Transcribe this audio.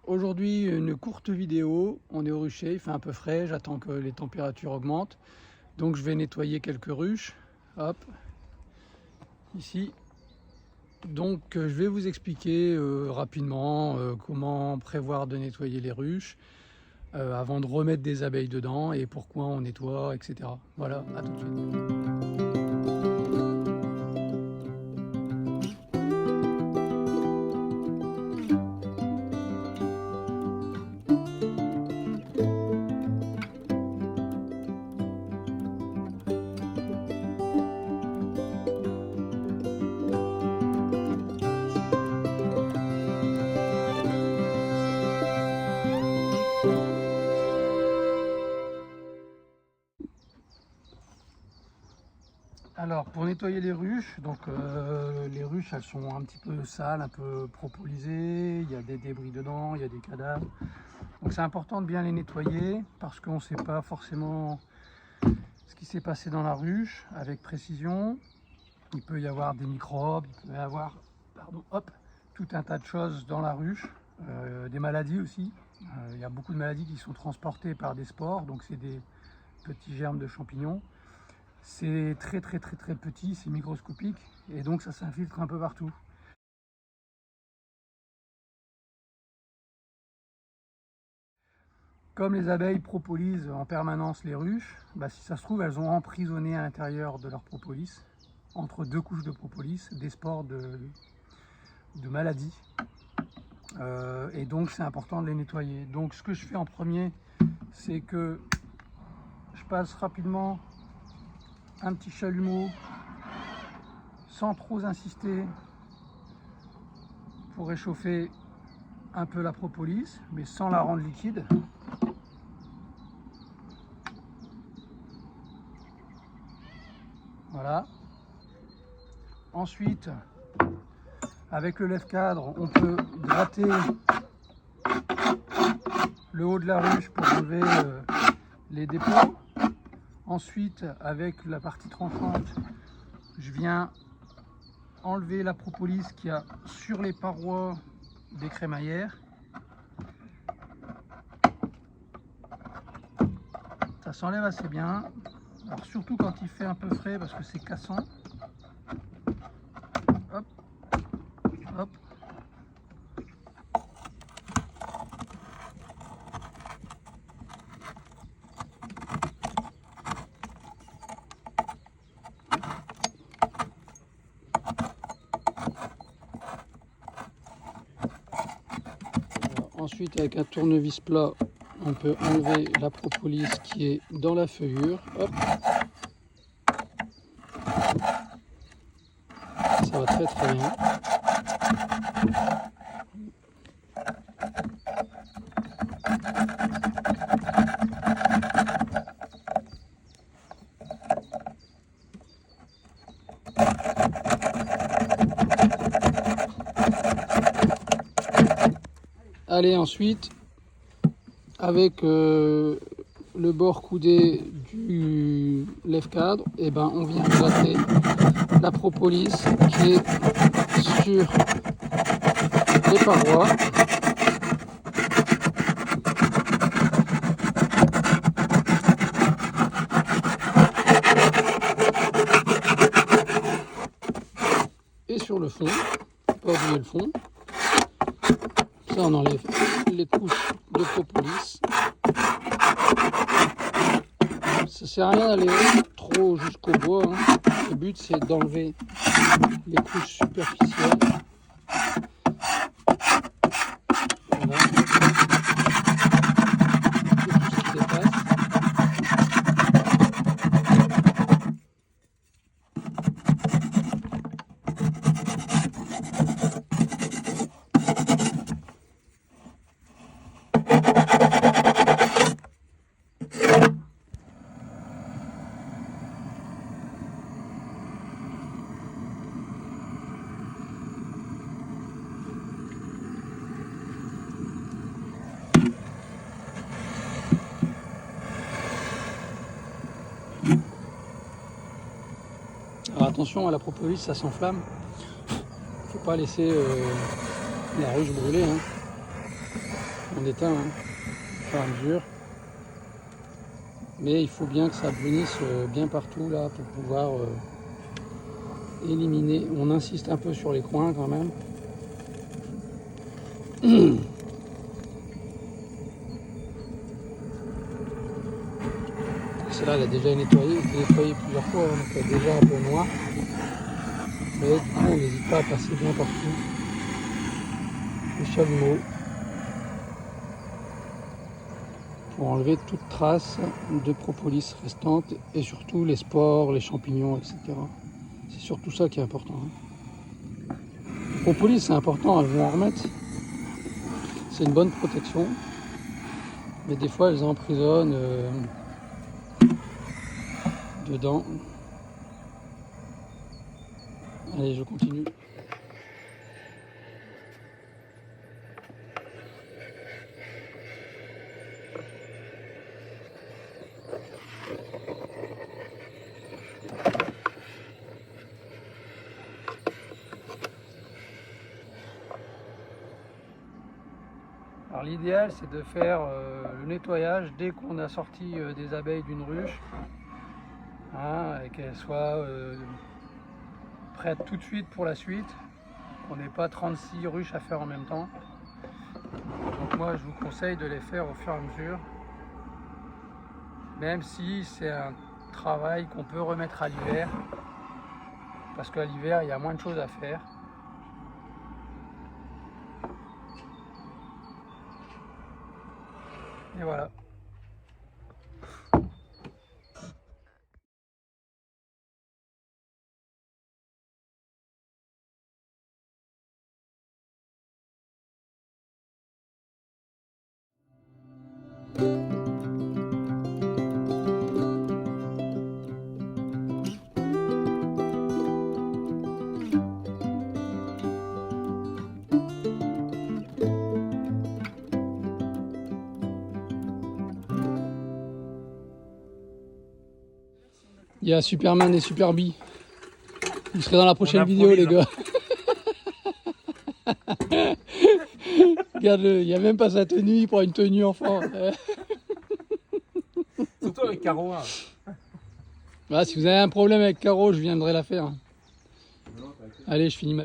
Aujourd'hui, une courte vidéo. On est au rucher, il fait un peu frais, j'attends que les températures augmentent. Donc je vais nettoyer quelques ruches. Hop, ici. Donc je vais vous expliquer rapidement comment prévoir de nettoyer les ruches avant de remettre des abeilles dedans et pourquoi on nettoie, etc. Voilà, à tout de suite. Alors pour nettoyer les ruches, les ruches elles sont un petit peu sales, un peu propolisées, il y a des débris dedans, il y a des cadavres. Donc c'est important de bien les nettoyer parce qu'on ne sait pas forcément ce qui s'est passé dans la ruche avec précision. Il peut y avoir des microbes, il peut y avoir tout un tas de choses dans la ruche, des maladies aussi. Il y a beaucoup de maladies qui sont transportées par des spores, donc c'est des petits germes de champignons. C'est très petit, c'est microscopique et donc ça s'infiltre un peu partout. Comme les abeilles propolisent en permanence les ruches, si ça se trouve elles ont emprisonné à l'intérieur de leur propolis, entre deux couches de propolis, des spores de maladies. Et donc c'est important de les nettoyer. Donc ce que je fais en premier, c'est que je passe rapidement un petit chalumeau sans trop insister pour réchauffer un peu la propolis, mais sans la rendre liquide. Voilà. Ensuite, avec le lève-cadre, on peut gratter le haut de la ruche pour enlever les dépôts. Ensuite, avec la partie tranchante, je viens enlever la propolis qu'il y a sur les parois des crémaillères. Ça s'enlève assez bien, alors surtout quand il fait un peu frais parce que c'est cassant. Hop, hop. Ensuite, avec un tournevis plat, on peut enlever la propolis qui est dans la feuillure. Hop. Ça va très bien. Allez, ensuite, avec le bord coudé du lève-cadre, on vient gratter la propolis qui est sur les parois. Et sur le fond, pas oublier le fond. Ça, on enlève les couches de propolis. Ça sert à rien d'aller trop jusqu'au bois, hein. Le but c'est d'enlever les couches superficielles. Voilà. Et tout ce qui dépasse. Alors attention à la propolis, ça s'enflamme. Faut pas laisser la ruche brûler, hein. On éteint hein, au fur et à mesure. Mais il faut bien que ça brunisse bien partout là pour pouvoir éliminer. On insiste un peu sur les coins quand même. Celle-là, elle a déjà été nettoyée plusieurs fois, donc elle est déjà un peu noire. Mais du coup, on n'hésite pas à passer bien partout le chalumeau pour enlever toute trace de propolis restante et surtout les spores, les champignons, etc. C'est surtout ça qui est important. Le propolis, c'est important, elles vont en remettre. C'est une bonne protection, mais des fois, elles emprisonnent dedans. Allez, je continue. Alors l'idéal c'est de faire le nettoyage dès qu'on a sorti des abeilles d'une ruche, hein, et qu'elles soient prêtes tout de suite pour la suite, qu'on n'ait pas 36 ruches à faire en même temps. Donc moi je vous conseille de les faire au fur et à mesure, même si c'est un travail qu'on peut remettre à l'hiver, parce qu'à l'hiver il y a moins de choses à faire. Et voilà. Il y a Superman et Superbee. Vous serez dans la prochaine vidéo, les gars. Regarde-le, il n'y a même pas sa tenue, il prend une tenue enfant. Surtout avec Caro. Hein. Voilà, si vous avez un problème avec Caro, je viendrai la faire. Allez, je finis ma...